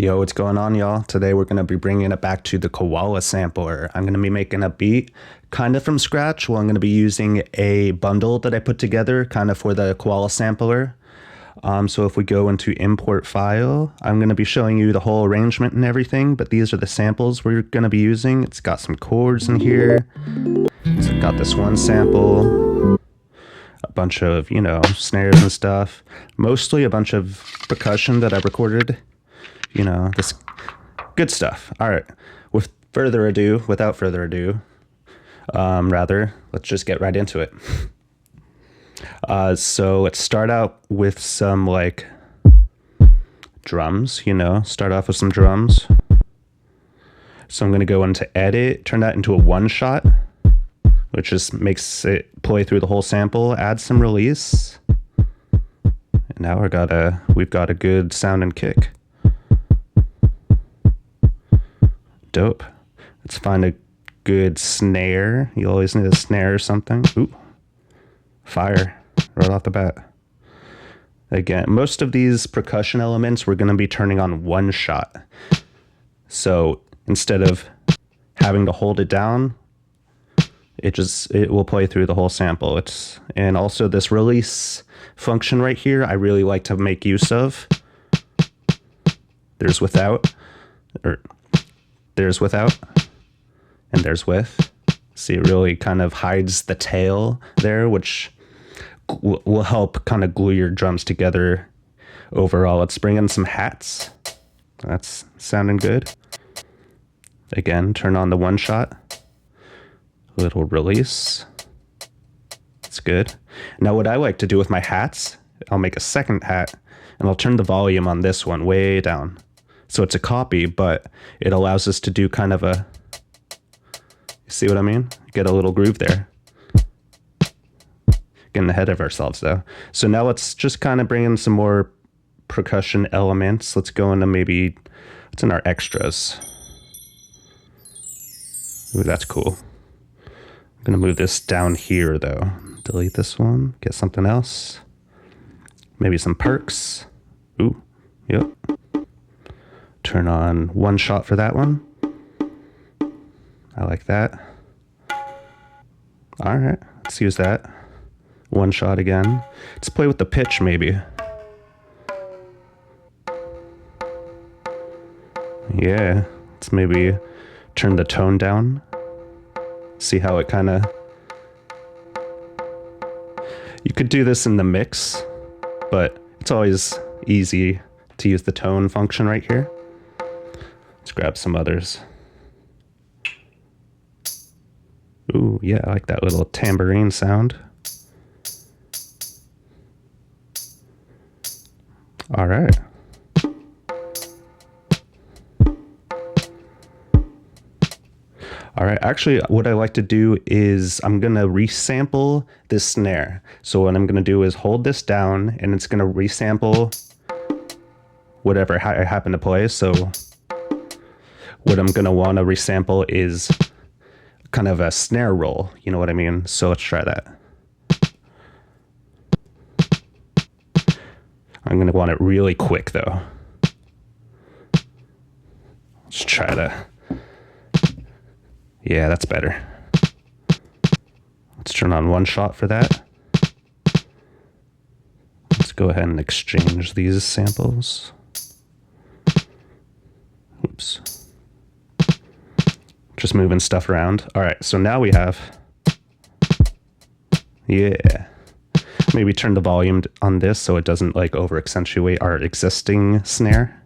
Yo, what's going on, y'all? Today we're going to be bringing it back to the Koala sampler. I'm going to be making a beat kind of from scratch. Well, I'm going to be using a bundle that I put together kind of for the Koala sampler. So if we go into import file, I'm going to be showing you the whole arrangement and everything, but these are the samples we're going to be using. It's got some chords in here. So I've got this one sample, a bunch of, snares and stuff, mostly a bunch of percussion that I recorded. This good stuff. All right. Without further ado, let's just get right into it. So let's start out with some drums, start off with some drums. So I'm going to go into edit, turn that into a one shot, which just makes it play through the whole sample, add some release. And now we've got a good sounding kick. Dope. Let's find a good snare. You always need a snare or something. Ooh. Fire. Right off the bat. Again, most of these percussion elements we're going to be turning on one shot. So instead of having to hold it down, it will play through the whole sample. And also this release function right here, I really like to make use of. There's without, and there's with. See, it really kind of hides the tail there, which will help kind of glue your drums together overall. Let's bring in some hats. That's sounding good. Again, turn on the one shot. Little release. It's good. Now what I like to do with my hats, I'll make a second hat and I'll turn the volume on this one way down. So it's a copy, but it allows us to do kind of you see what I mean? Get a little groove there. Getting ahead of ourselves though. So now let's just kind of bring in some more percussion elements. Let's go into what's in our extras? Ooh, that's cool. I'm gonna move this down here though. Delete this one, get something else. Maybe some perks. Ooh, yep. Turn on one shot for that one. I like that. All right, let's use that. One shot again. Let's play with the pitch maybe. Yeah, let's maybe turn the tone down. See how it kind of... You could do this in the mix, but it's always easy to use the tone function right here. Let's grab some others. Ooh, yeah, I like that little tambourine sound. All right. All right, actually, what I like to do is I'm going to resample this snare. So what I'm going to do is hold this down, and it's going to resample whatever I happen to play. So what I'm going to want to resample is kind of a snare roll, you know what I mean? So let's try that. I'm going to want it really quick though. Let's try that. Yeah, that's better. Let's turn on one shot for that. Let's go ahead and exchange these samples. Oops. Just moving stuff around. All right, so now we have, yeah. Maybe turn the volume on this so it doesn't over accentuate our existing snare.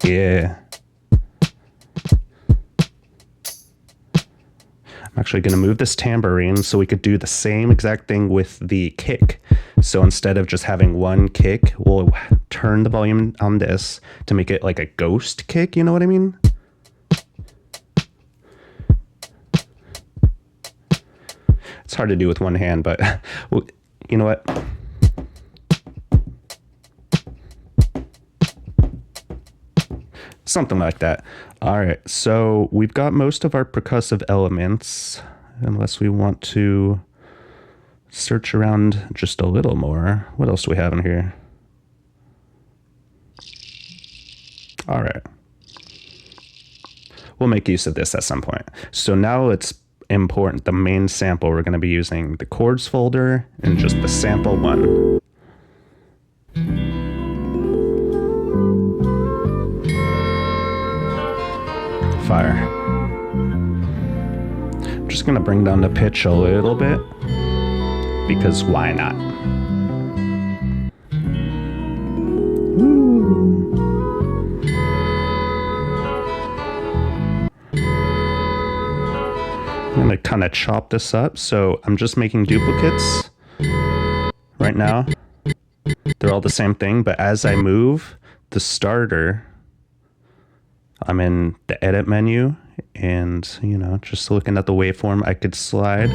Yeah. I'm actually going to move this tambourine so we could do the same exact thing with the kick. So instead of just having one kick, we'll turn the volume on this to make it like a ghost kick, you know what I mean? It's hard to do with one hand, but you know what? Something like that. All right, so we've got most of our percussive elements, unless we want to search around just a little more. What else do we have in here? All right. We'll make use of this at some point. So now it's important, the main sample, we're going to be using the chords folder and just the sample one. Fire. I'm just going to bring down the pitch a little bit because why not? I'm going to kind of chop this up. So I'm just making duplicates right now. They're all the same thing, but as I move the starter, I'm in the edit menu and, you know, just looking at the waveform, I could slide.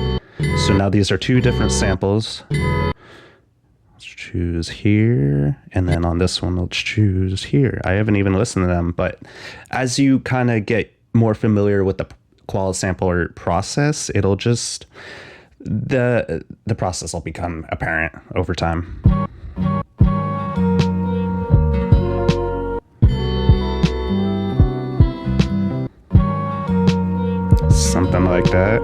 So now these are two different samples. Let's choose here. And then on this one, let's choose here. I haven't even listened to them, but as you kind of get more familiar with the Koala sampler process, it'll just, the process will become apparent over time. Something like that.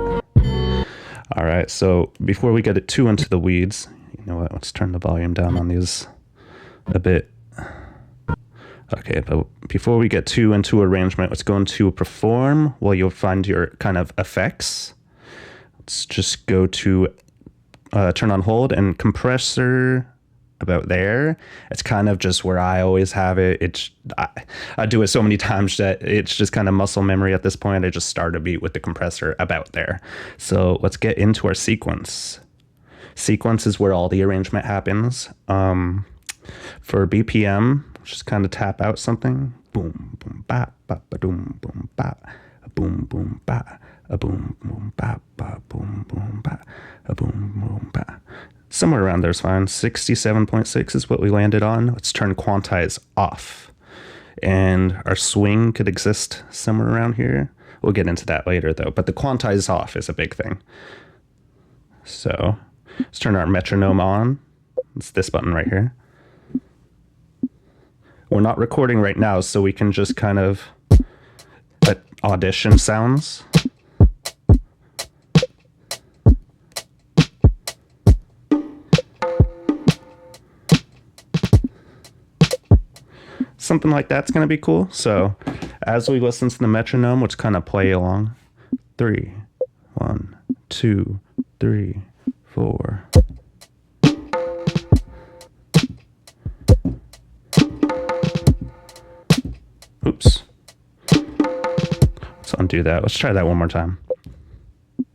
All right, so before we get too into the weeds, you know what, let's turn the volume down on these a bit. Okay, but before we get too into arrangement, let's go into perform. Well, you'll find your kind of effects. Let's just go to turn on hold and compressor about there. It's kind of just where I always have it. I do it so many times that it's just kind of muscle memory at this point. I just start a beat with the compressor about there. So let's get into our sequence. Sequence is where all the arrangement happens. For BPM, just kind of tap out something. Boom, boom, ba, ba, ba, doom, boom, ba, a boom, boom, ba, a boom, boom, ba, ba, boom, boom, ba, a boom, boom, ba. Somewhere around there's fine. 67.6 is what we landed on. Let's turn quantize off. And our swing could exist somewhere around here. We'll get into that later though, but the quantize off is a big thing. So let's turn our metronome on. It's this button right here. We're not recording right now, so we can just kind of audition sounds. Something like that's going to be cool. So as we listen to the metronome, let's kind of play along. 3, 1, 2, 3, 4. Oops. Let's undo that. Let's try that one more time.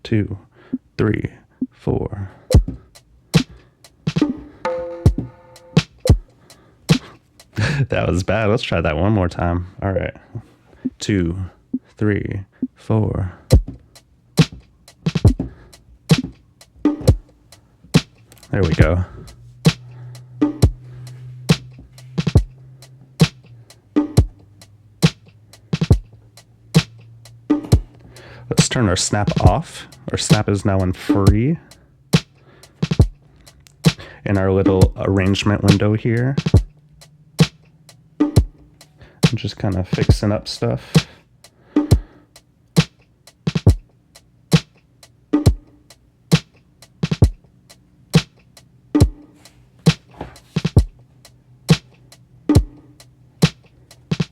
2, 3, 4. That was bad. Let's try that one more time. All right. 2, 3, 4. There we go. Let's turn our snap off. Our snap is now on free. In our little arrangement window here. I'm just kind of fixing up stuff.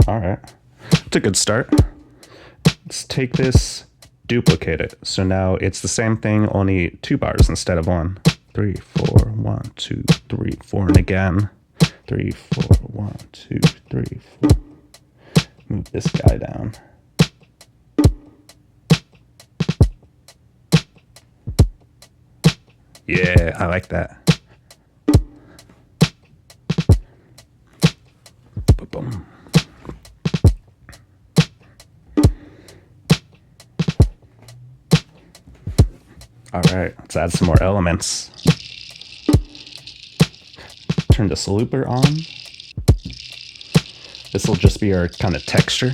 All right, it's a good start. Let's take this, duplicate it. So now it's the same thing, only 2 bars instead of 1. 3, 4, 1, 2, 3, 4, and again. 3, 4, 1, 2, 3, 4. Move this guy down. Yeah, I like that. Boom. All right, let's add some more elements. Turn this looper on. This will just be our kind of texture.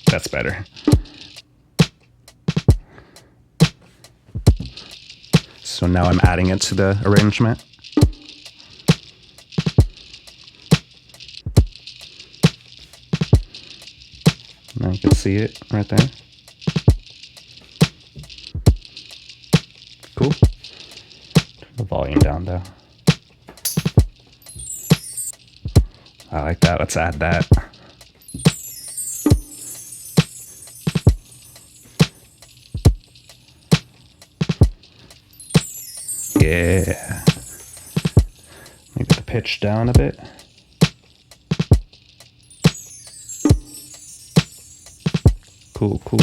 That's better. So now I'm adding it to the arrangement. Now you can see it right there. Cool. Turn the volume down though. I like that. Let's add that. Yeah. Maybe the pitch down a bit. Cool, cool.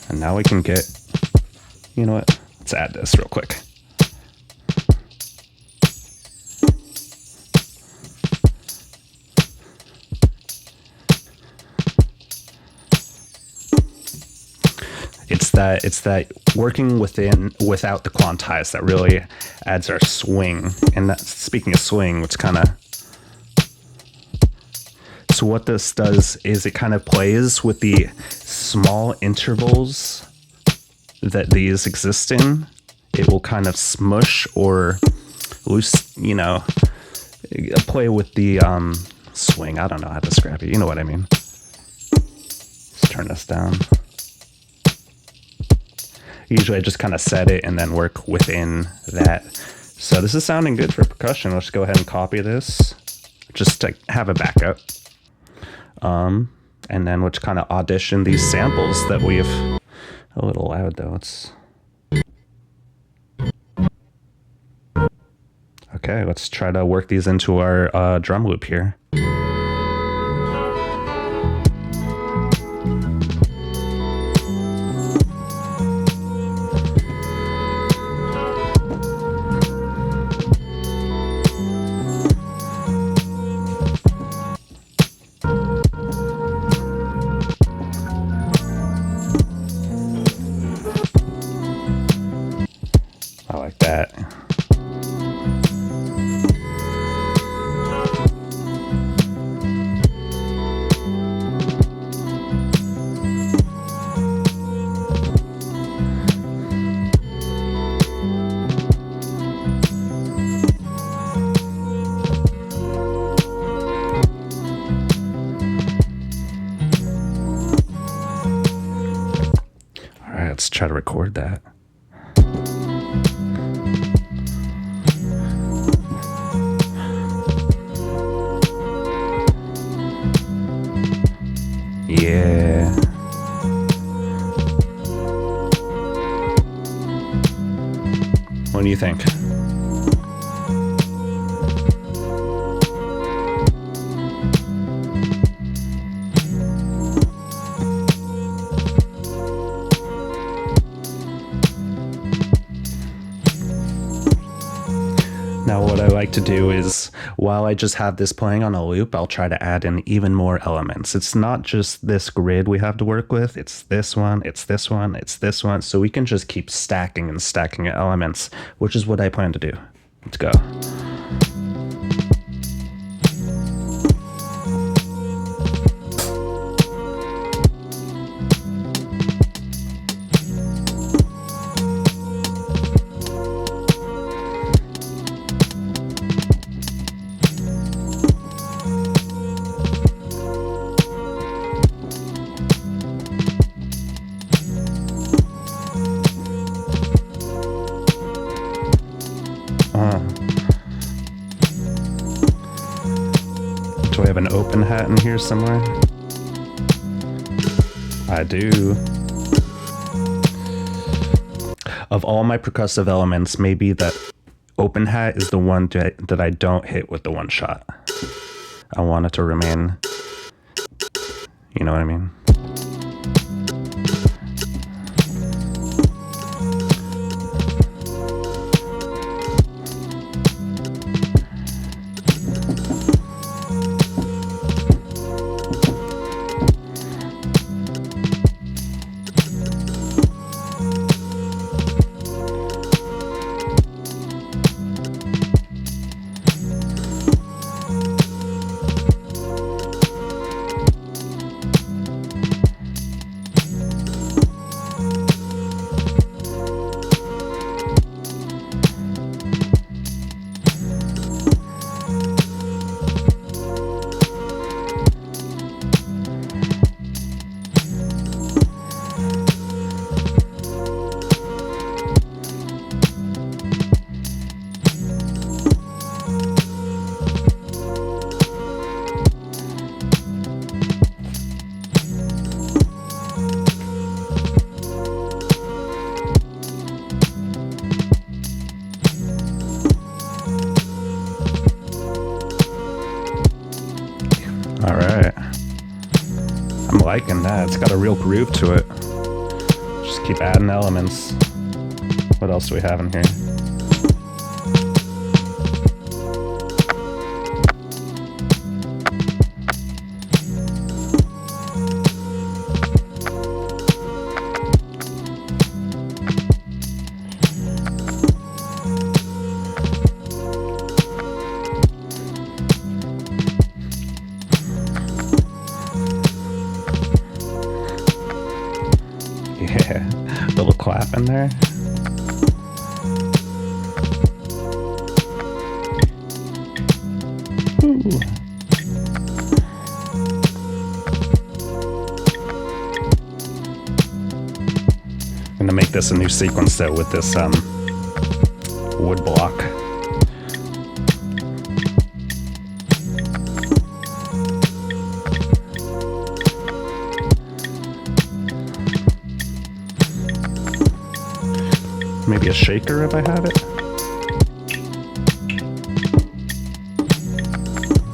And now we can get, you know what? Let's add this real quick. It's that working without the quantize that really adds our swing. And that, speaking of swing, it's kind of, so what this does is it kind of plays with the small intervals that these exist in. It will kind of smush or loose, you know, play with the swing. I don't know how to describe it. You know what I mean. Let's turn this down. Usually I just kind of set it and then work within that. So this is sounding good for percussion. Let's go ahead and copy this just to have a backup. And then let's kind of audition these samples that we've... A little loud though. Okay, let's try to work these into our drum loop here. I like that. All right, let's try to record that. Yeah. What do you think? Now what I like to do is, while I just have this playing on a loop, I'll try to add in even more elements. It's not just this grid we have to work with, it's this one, it's this one, it's this one, so we can just keep stacking and stacking elements, which is what I plan to do. Let's go. Do I have an open hat in here somewhere? I do. Of all my percussive elements, maybe that open hat is the one that I don't hit with the one shot. I want it to remain, you know what I mean? liking that. It's got a real groove to it. Just keep adding elements. What else do we have in here? Yeah, little clap in there. Ooh. I'm gonna make this a new sequence though with this wood block. Maybe a shaker if I have it.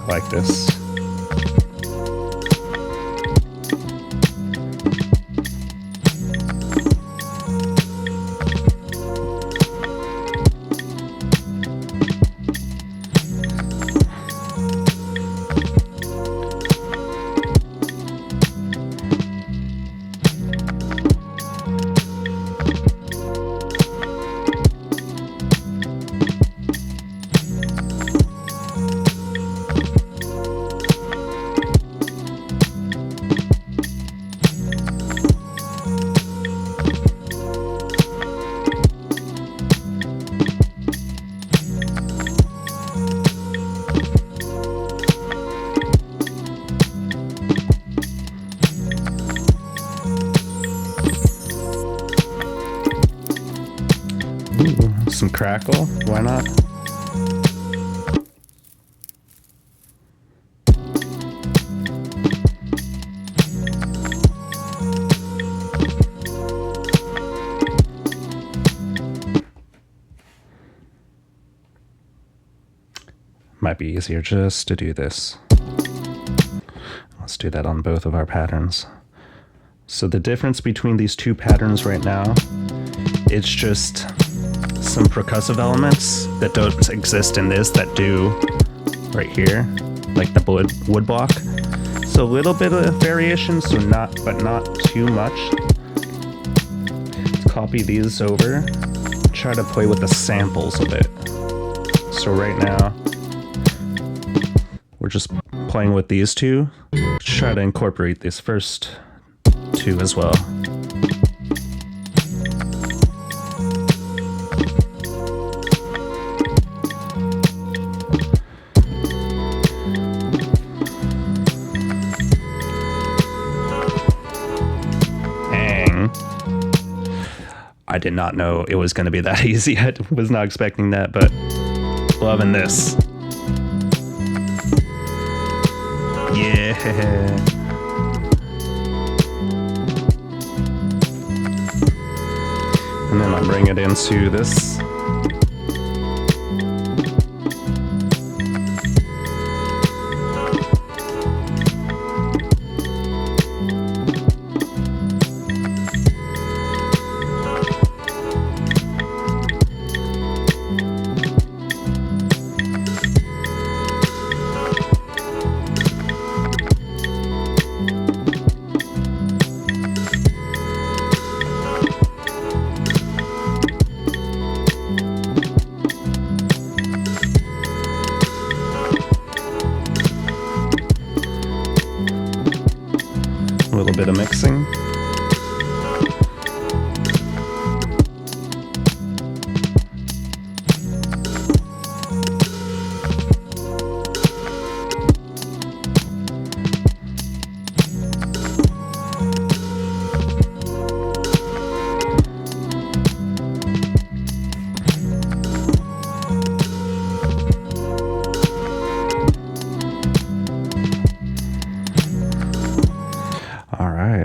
Like this. Ooh, some crackle, why not? Might be easier just to do this. Let's do that on both of our patterns. So the difference between these two patterns right now, it's just some percussive elements that don't exist in this that do right here, like the wood block. So a little bit of variation, so not too much. Let's copy these over, try to play with the samples a bit. So right now, we're just playing with these two. Try to incorporate these first two as well. I did not know it was going to be that easy. I was not expecting that, but loving this. Yeah. And then I'll bring it into this. A little bit of mixing.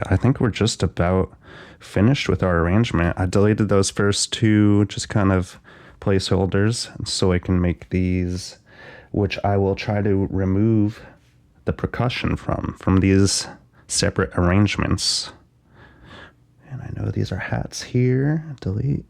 I think we're just about finished with our arrangement. I deleted those first two just kind of placeholders so I can make these, which I will try to remove the percussion from these separate arrangements. And I know these are hats here. Delete.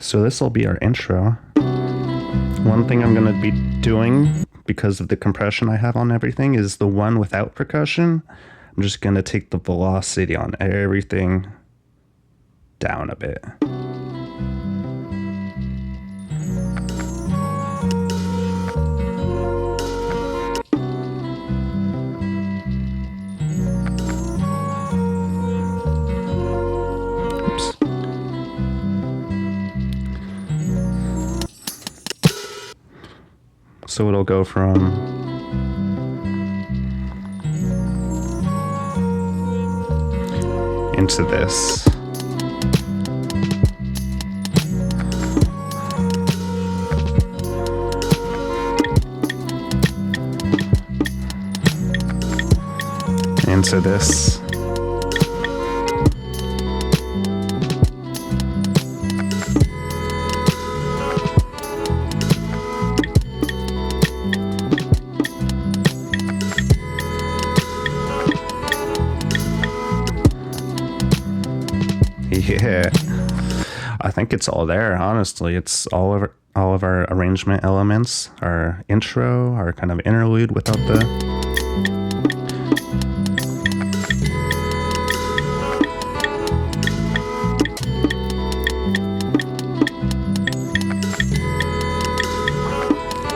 So this will be our intro. One thing I'm going to be doing because of the compression I have on everything is the one without percussion. I'm just going to take the velocity on everything down a bit. So it'll go from into this. Into this. Yeah, I think it's all there, honestly. It's all of our arrangement elements, our intro, our kind of interlude without the...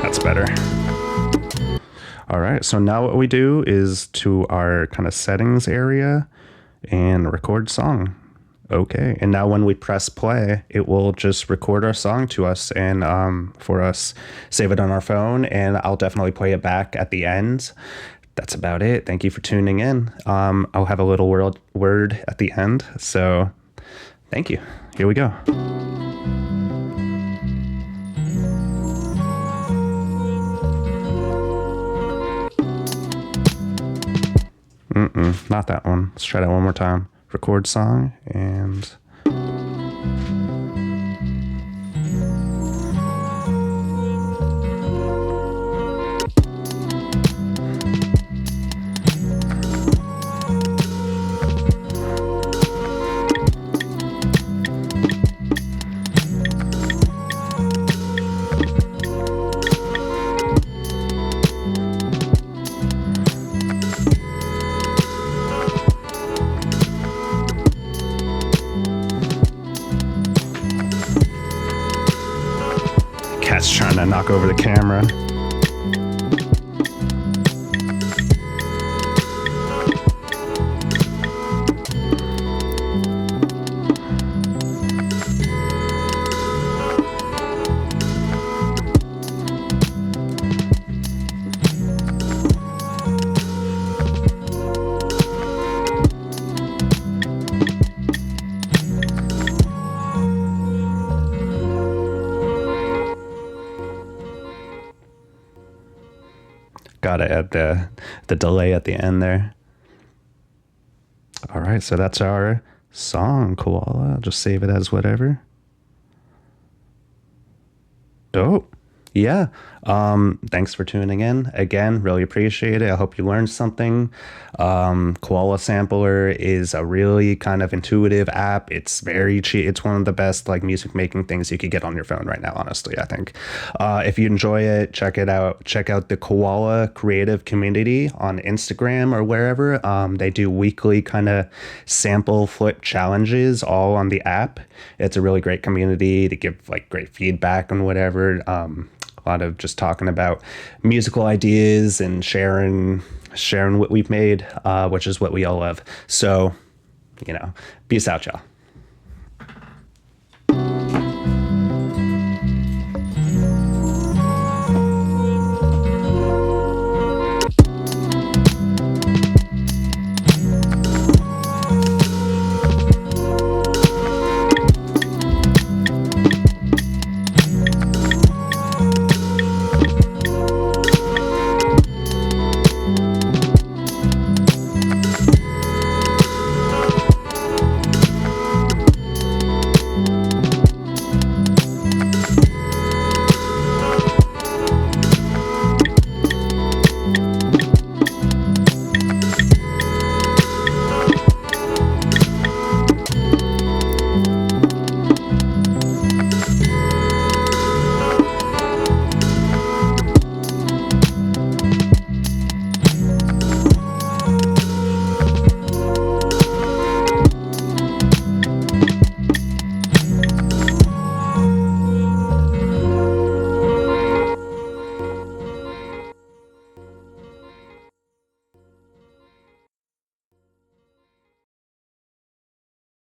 That's better. All right, so now what we do is to our kind of settings area and record song. Okay, and now when we press play, it will just record our song to us and for us, save it on our phone, and I'll definitely play it back at the end. That's about it. Thank you for tuning in. I'll have a little word at the end, so thank you. Here we go. Not that one. Let's try that one more time. Record song and cat's trying to knock over the camera. Gotta add the delay at the end there. All right, so that's our song, Koala. I'll just save it as whatever. Dope. Yeah. Thanks for tuning in. Again, really appreciate it. I hope you learned something. Koala Sampler is a really kind of intuitive app. It's very cheap. It's one of the best like music making things you could get on your phone right now, honestly, I think. If you enjoy it, check it out. Check out the Koala Creative Community on Instagram or wherever. They do weekly kind of sample flip challenges all on the app. It's a really great community to give like great feedback and whatever. A lot of just talking about musical ideas and sharing what we've made, which is what we all love. So, peace out, y'all.